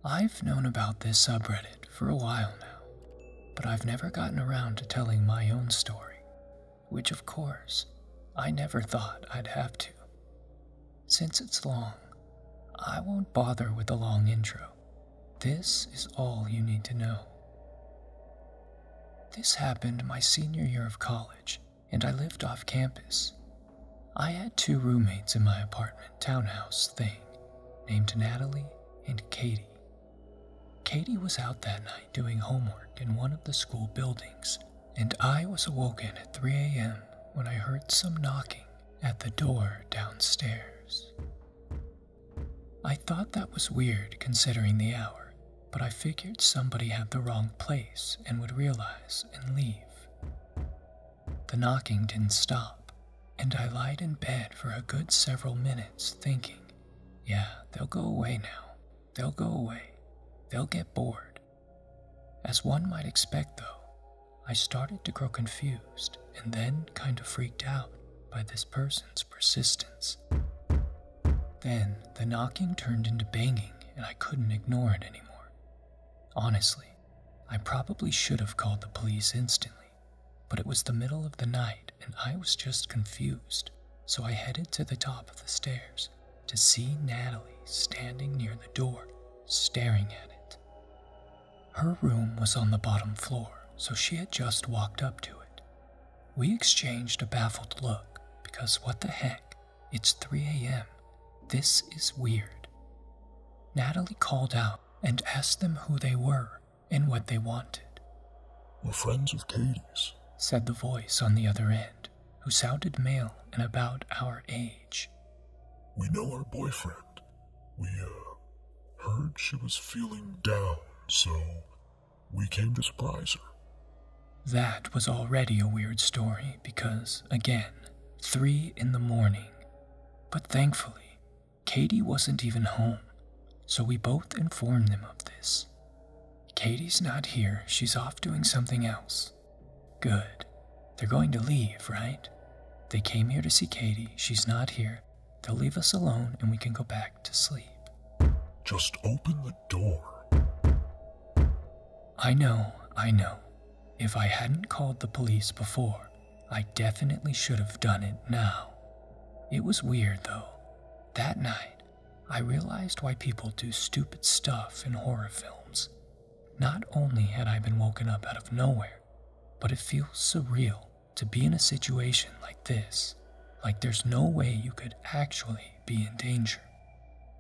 I've known about this subreddit for a while now, but I've never gotten around to telling my own story, which of course, I never thought I'd have to. Since it's long, I won't bother with a long intro. This is all you need to know. This happened my senior year of college, and I lived off campus. I had 2 roommates in my apartment townhouse thing, named Natalie and Katie. Katie was out that night doing homework in one of the school buildings, and I was awoken at 3 a.m. when I heard some knocking at the door downstairs. I thought that was weird considering the hour, but I figured somebody had the wrong place and would realize and leave. The knocking didn't stop, and I lied in bed for a good several minutes thinking, yeah, they'll go away now. They'll go away. They'll get bored. As one might expect though, I started to grow confused and then kind of freaked out by this person's persistence. Then the knocking turned into banging and I couldn't ignore it anymore. Honestly, I probably should have called the police instantly, but it was the middle of the night and I was just confused, so I headed to the top of the stairs to see Natalie standing near the door, staring at it. Her room was on the bottom floor, so she had just walked up to it. We exchanged a baffled look, because what the heck, it's 3 a.m. This is weird. Natalie called out and asked them who they were and what they wanted. "We're friends of Katie's," said the voice on the other end, who sounded male and about our age. "We know her boyfriend. We, heard she was feeling down, so we came to surprise her." That was already a weird story because, again, 3 in the morning. But thankfully, Katie wasn't even home, so we both informed them of this. Katie's not here, she's off doing something else. Good. They're going to leave, right? They came here to see Katie, she's not here. They'll leave us alone and we can go back to sleep. "Just open the door." I know. If I hadn't called the police before, I definitely should have done it now. It was weird though. That night, I realized why people do stupid stuff in horror films. Not only had I been woken up out of nowhere, but it feels surreal to be in a situation like this, like there's no way you could actually be in danger.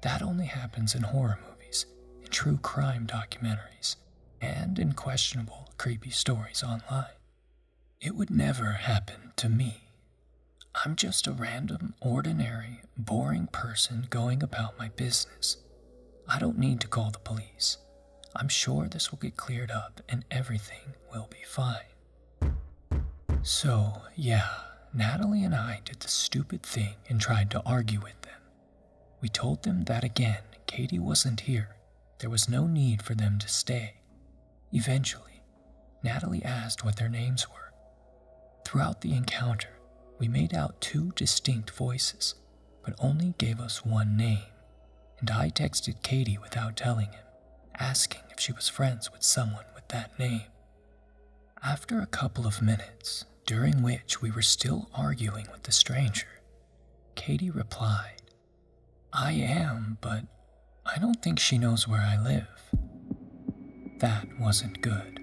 That only happens in horror movies, in true crime documentaries, and in questionable, creepy stories online. It would never happen to me. I'm just a random, ordinary, boring person going about my business. I don't need to call the police. I'm sure this will get cleared up and everything will be fine. So, yeah, Natalie and I did the stupid thing and tried to argue with them. We told them that again, Katie wasn't here. There was no need for them to stay. Eventually, Natalie asked what their names were. Throughout the encounter, we made out 2 distinct voices, but only gave us one name, and I texted Katie without telling him, asking if she was friends with someone with that name. After a couple of minutes, during which we were still arguing with the stranger, Katie replied, "I am, but I don't think she knows where I live." That wasn't good.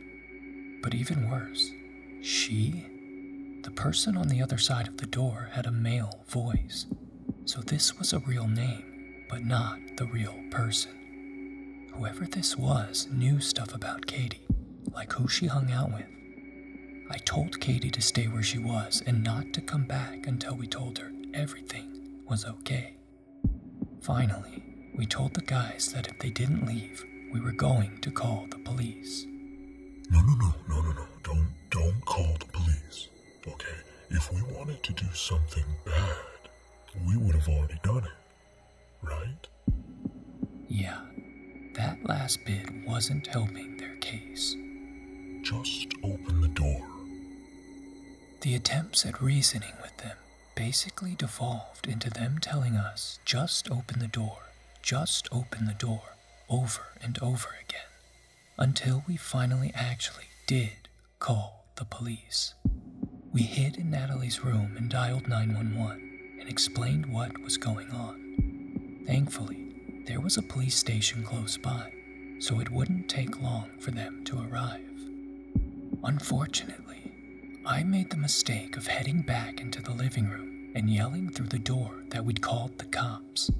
But even worse, the person on the other side of the door had a male voice. So this was a real name, but not the real person. Whoever this was knew stuff about Katie, like who she hung out with. I told Katie to stay where she was and not to come back until we told her everything was okay. Finally, we told the guys that if they didn't leave, we were going to call the police. No. Don't call the police, okay? If we wanted to do something bad, we would have already done it, right? Yeah, that last bit wasn't helping their case. Just open the door. The attempts at reasoning with them basically devolved into them telling us, just open the door, over and over again, until we finally actually did call the police. We hid in Natalie's room and dialed 911 and explained what was going on. Thankfully, there was a police station close by, so it wouldn't take long for them to arrive. Unfortunately, I made the mistake of heading back into the living room and yelling through the door that we'd called the cops.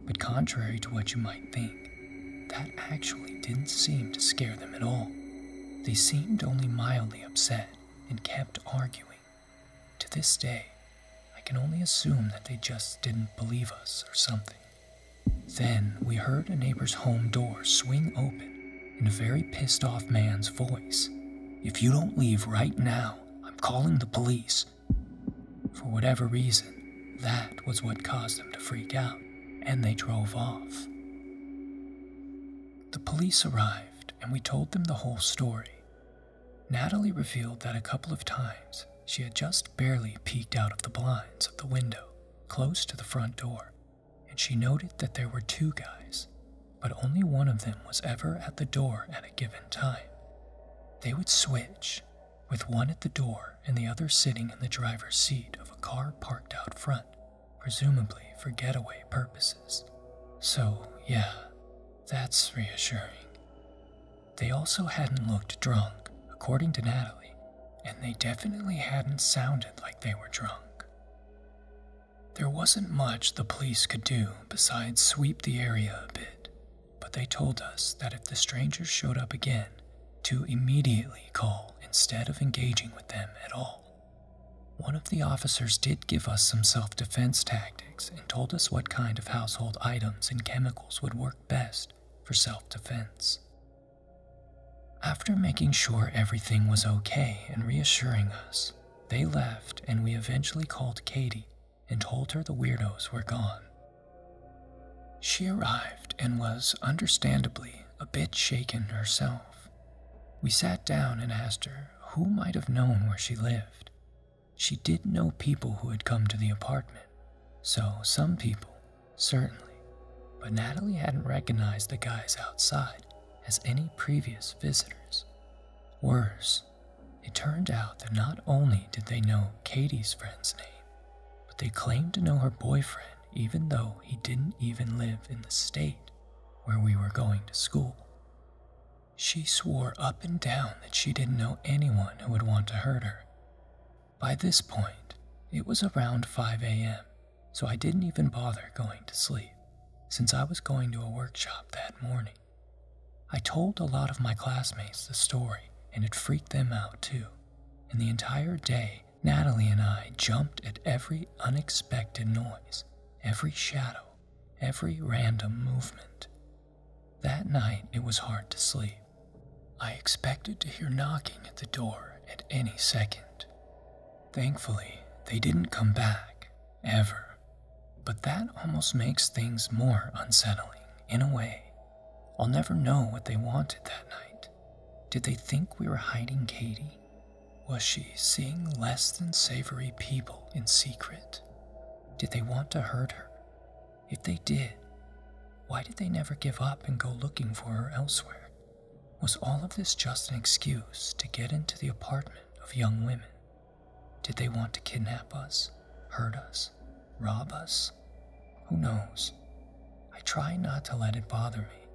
But contrary to what you might think, that actually didn't seem to scare them at all. They seemed only mildly upset and kept arguing. To this day, I can only assume that they just didn't believe us or something. Then we heard a neighbor's home door swing open in a very pissed off man's voice. "If you don't leave right now, I'm calling the police." For whatever reason, that was what caused them to freak out, and they drove off. The police arrived, and we told them the whole story. Natalie revealed that a couple of times she had just barely peeked out of the blinds of the window close to the front door, and she noted that there were two guys, but only one of them was ever at the door at a given time. They would switch, with one at the door and the other sitting in the driver's seat of a car parked out front, presumably for getaway purposes. So, yeah, that's reassuring. They also hadn't looked drunk, according to Natalie, and they definitely hadn't sounded like they were drunk. There wasn't much the police could do besides sweep the area a bit, but they told us that if the strangers showed up again, to immediately call instead of engaging with them at all. One of the officers did give us some self-defense tactics and told us what kind of household items and chemicals would work best for self-defense. After making sure everything was okay and reassuring us, they left and we eventually called Katie and told her the weirdos were gone. She arrived and was, understandably, a bit shaken herself. We sat down and asked her who might have known where she lived. She did know people who had come to the apartment, so some people, certainly, but Natalie hadn't recognized the guys outside as any previous visitors. Worse, it turned out that not only did they know Katie's friend's name, but they claimed to know her boyfriend even though he didn't even live in the state where we were going to school. She swore up and down that she didn't know anyone who would want to hurt her. By this point, it was around 5 a.m., so I didn't even bother going to sleep, since I was going to a workshop that morning. I told a lot of my classmates the story, and it freaked them out too, and the entire day, Natalie and I jumped at every unexpected noise, every shadow, every random movement. That night, it was hard to sleep. I expected to hear knocking at the door at any second. Thankfully, they didn't come back, ever. But that almost makes things more unsettling, in a way. I'll never know what they wanted that night. Did they think we were hiding Katie? Was she seeing less than savory people in secret? Did they want to hurt her? If they did, why did they never give up and go looking for her elsewhere? Was all of this just an excuse to get into the apartment of young women? Did they want to kidnap us, hurt us, rob us? Who knows? I try not to let it bother me,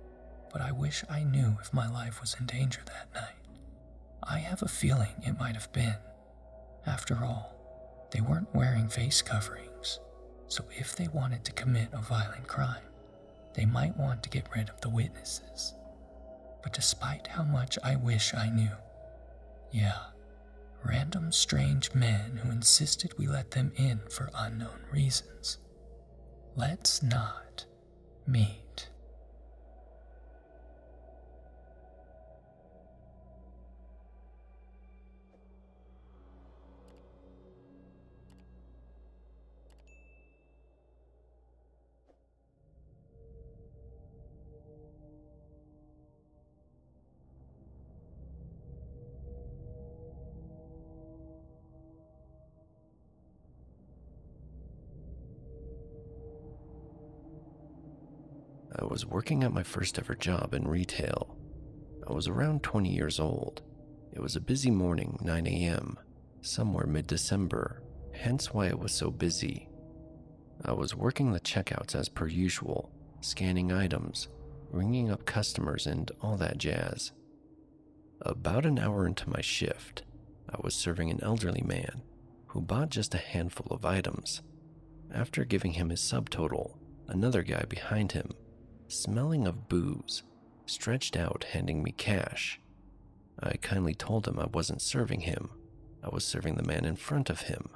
but I wish I knew if my life was in danger that night. I have a feeling it might have been. After all, they weren't wearing face coverings, so if they wanted to commit a violent crime, they might want to get rid of the witnesses. But despite how much I wish I knew, yeah, random strange men who insisted we let them in for unknown reasons. Let's not meet. I was working at my first ever job in retail. I was around 20 years old. It was a busy morning, 9 a.m., somewhere mid-December, hence why it was so busy. I was working the checkouts as per usual, scanning items, ringing up customers, and all that jazz. About an hour into my shift, I was serving an elderly man who bought just a handful of items. After giving him his subtotal, another guy behind him, smelling of booze, stretched out handing me cash. I kindly told him I wasn't serving him. I was serving the man in front of him.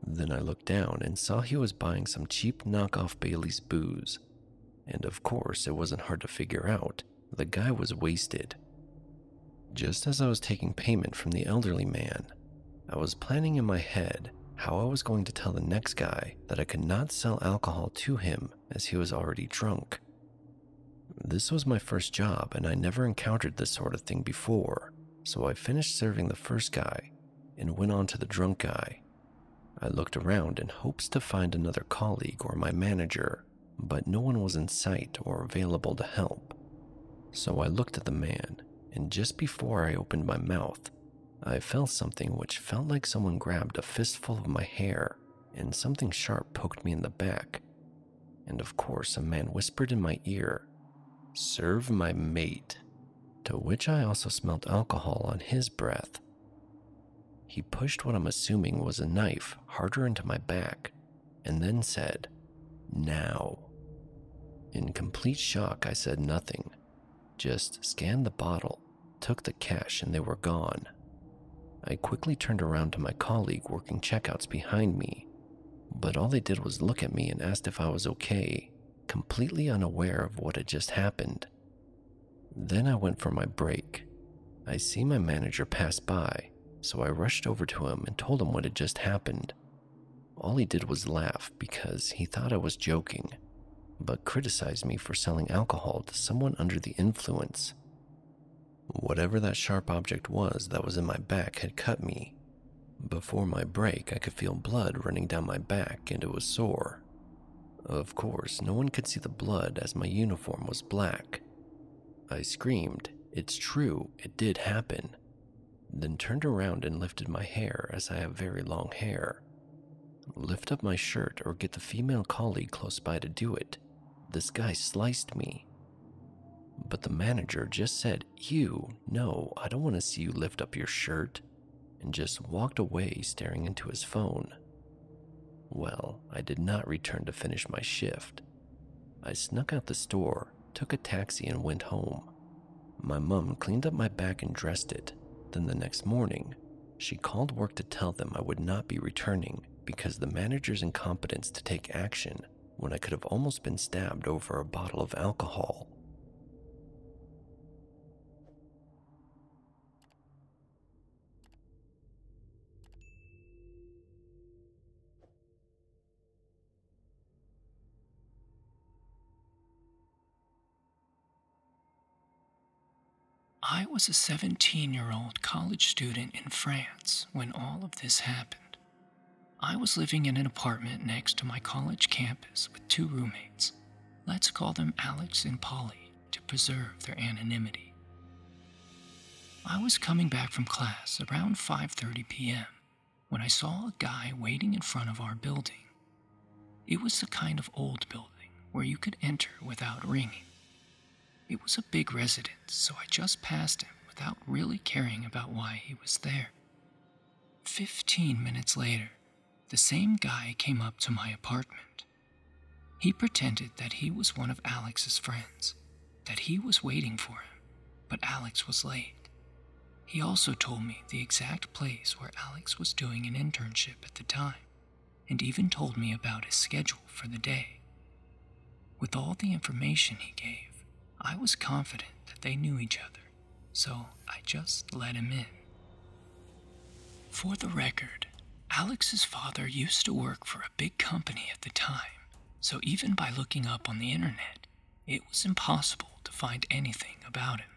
Then I looked down and saw he was buying some cheap knockoff Bailey's booze. And of course, it wasn't hard to figure out. The guy was wasted. Just as I was taking payment from the elderly man, I was planning in my head how I was going to tell the next guy that I could not sell alcohol to him as he was already drunk. This was my first job and I never encountered this sort of thing before, so I finished serving the first guy and went on to the drunk guy. I looked around in hopes to find another colleague or my manager, but no one was in sight or available to help. So I looked at the man, and just before I opened my mouth, I felt something which felt like someone grabbed a fistful of my hair and something sharp poked me in the back. And of course, a man whispered in my ear, "Serve my mate," to which I also smelled alcohol on his breath. He pushed what I'm assuming was a knife harder into my back and then said, "Now." In complete shock, I said nothing, just scanned the bottle, took the cash, and they were gone. I quickly turned around to my colleague working checkouts behind me, but all they did was look at me and asked if I was okay, completely unaware of what had just happened. Then I went for my break. I see my manager pass by, so I rushed over to him and told him what had just happened. All he did was laugh because he thought I was joking, but criticized me for selling alcohol to someone under the influence. Whatever that sharp object was that was in my back had cut me. Before my break, I could feel blood running down my back and it was sore. Of course, no one could see the blood as my uniform was black. I screamed, "It's true, it did happen," then turned around and lifted my hair as I have very long hair. Lift up my shirt or get the female colleague close by to do it. This guy sliced me. But the manager just said, "Ew, no, I don't want to see you lift up your shirt," and just walked away staring into his phone. Well, I did not return to finish my shift. I snuck out the store, took a taxi, and went home. My mom cleaned up my back and dressed it. Then the next morning, she called work to tell them I would not be returning because the manager's incompetence to take action when I could have almost been stabbed over a bottle of alcohol. I was a 17-year-old college student in France when all of this happened. I was living in an apartment next to my college campus with two roommates. Let's call them Alex and Polly to preserve their anonymity. I was coming back from class around 5:30 p.m. when I saw a guy waiting in front of our building. It was the kind of old building where you could enter without ringing. It was a big residence, so I just passed him without really caring about why he was there. 15 minutes later, the same guy came up to my apartment. He pretended that he was one of Alex's friends, that he was waiting for him, but Alex was late. He also told me the exact place where Alex was doing an internship at the time, and even told me about his schedule for the day. With all the information he gave, I was confident that they knew each other, so I just let him in. For the record, Alex's father used to work for a big company at the time, so even by looking up on the internet, it was impossible to find anything about him.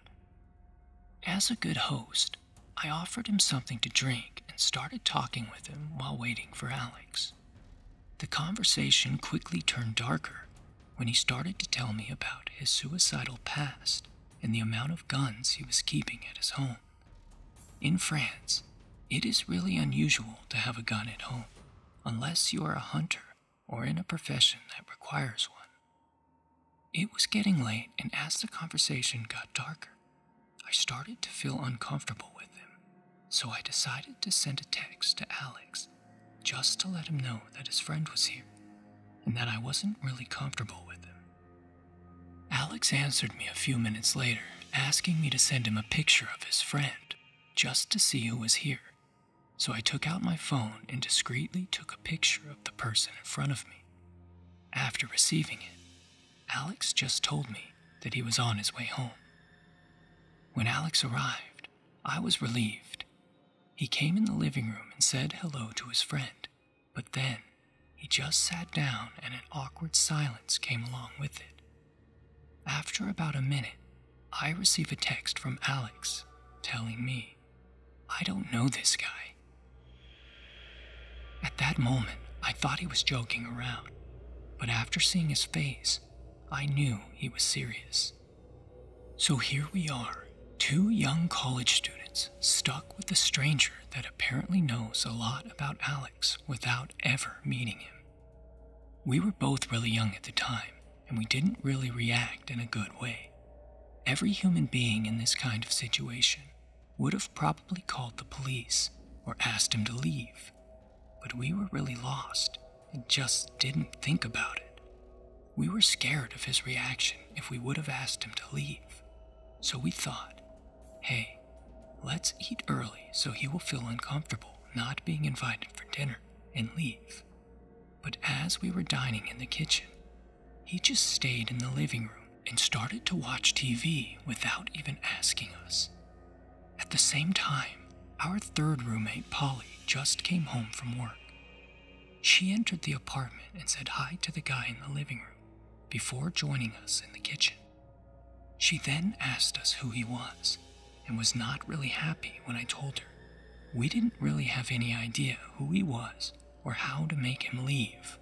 As a good host, I offered him something to drink and started talking with him while waiting for Alex. The conversation quickly turned darker, when he started to tell me about his suicidal past and the amount of guns he was keeping at his home. In France, it is really unusual to have a gun at home, unless you are a hunter or in a profession that requires one. It was getting late, and as the conversation got darker, I started to feel uncomfortable with him, so I decided to send a text to Alex just to let him know that his friend was here and that I wasn't really comfortable with him. Alex answered me a few minutes later, asking me to send him a picture of his friend just to see who was here. So I took out my phone and discreetly took a picture of the person in front of me. After receiving it, Alex just told me that he was on his way home. When Alex arrived, I was relieved. He came in the living room and said hello to his friend, but then he just sat down and an awkward silence came along with it. After about a minute, I receive a text from Alex telling me, "I don't know this guy." At that moment, I thought he was joking around, but after seeing his face, I knew he was serious. So here we are, two young college students stuck with a stranger that apparently knows a lot about Alex without ever meeting him. We were both really young at the time, and we didn't really react in a good way. Every human being in this kind of situation would have probably called the police or asked him to leave, but we were really lost and just didn't think about it. We were scared of his reaction if we would have asked him to leave, so we thought, hey, let's eat early so he will feel uncomfortable not being invited for dinner and leave. But as we were dining in the kitchen, he just stayed in the living room and started to watch TV without even asking us. At the same time, our third roommate, Polly, just came home from work. She entered the apartment and said hi to the guy in the living room before joining us in the kitchen. She then asked us who he was and was not really happy when I told her we didn't really have any idea who he was or how to make him leave.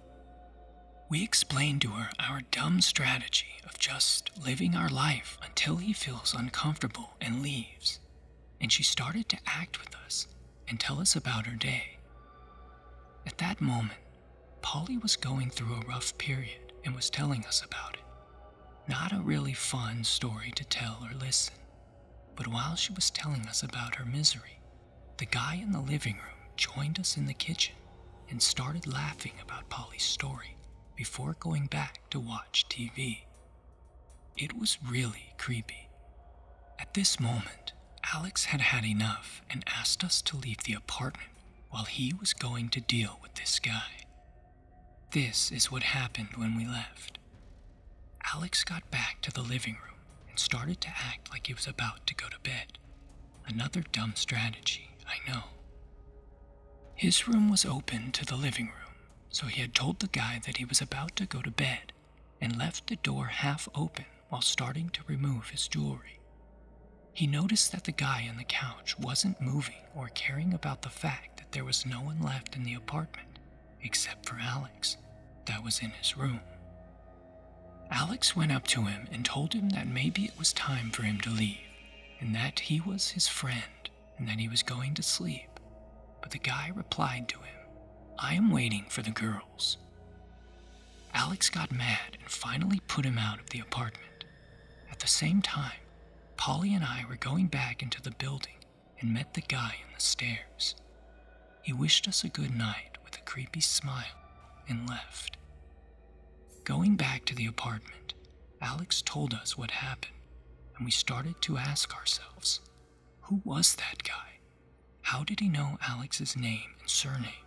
We explained to her our dumb strategy of just living our life until he feels uncomfortable and leaves, and she started to act with us and tell us about her day. At that moment, Polly was going through a rough period and was telling us about it. Not a really fun story to tell or listen, but while she was telling us about her misery, the guy in the living room joined us in the kitchen and started laughing about Polly's story before going back to watch TV. It was really creepy. At this moment, Alex had had enough and asked us to leave the apartment while he was going to deal with this guy. This is what happened when we left. Alex got back to the living room and started to act like he was about to go to bed. Another dumb strategy, I know. His room was open to the living room, so he had told the guy that he was about to go to bed and left the door half open while starting to remove his jewelry. He noticed that the guy on the couch wasn't moving or caring about the fact that there was no one left in the apartment except for Alex that was in his room. Alex went up to him and told him that maybe it was time for him to leave and that he was his friend and that he was going to sleep. But the guy replied to him, "I am waiting for the girls." Alex got mad and finally put him out of the apartment. At the same time, Polly and I were going back into the building and met the guy on the stairs. He wished us a good night with a creepy smile and left. Going back to the apartment, Alex told us what happened, and we started to ask ourselves, who was that guy? How did he know Alex's name and surname?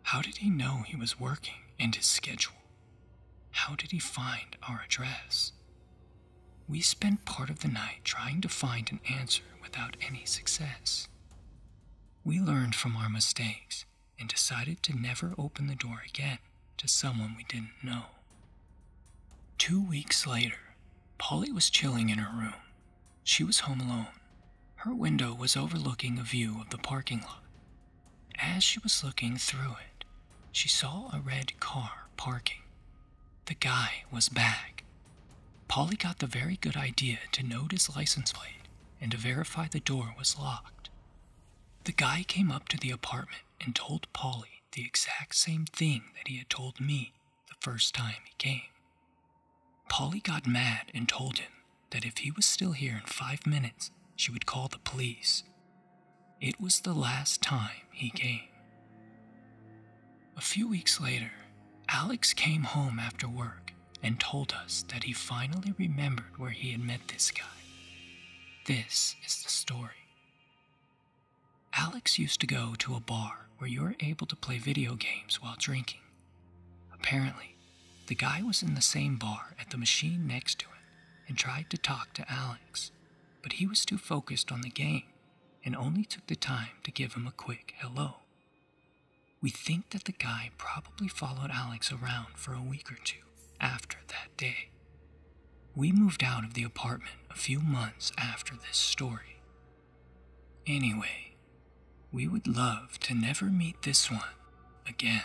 How did he know he was working and his schedule? How did he find our address? We spent part of the night trying to find an answer without any success. We learned from our mistakes and decided to never open the door again to someone we didn't know. 2 weeks later, Polly was chilling in her room. She was home alone. Her window was overlooking a view of the parking lot. As she was looking through it, she saw a red car parking. The guy was back. Polly got the very good idea to note his license plate and to verify the door was locked. The guy came up to the apartment and told Polly the exact same thing that he had told me the first time he came. Polly got mad and told him that if he was still here in 5 minutes, she would call the police. It was the last time he came. A few weeks later, Alex came home after work and told us that he finally remembered where he had met this guy. This is the story. Alex used to go to a bar where you were able to play video games while drinking. Apparently, the guy was in the same bar at the machine next to him and tried to talk to Alex, but he was too focused on the game and only took the time to give him a quick hello. We think that the guy probably followed Alex around for a week or two after that day. We moved out of the apartment a few months after this story. Anyway, we would love to never meet this one again.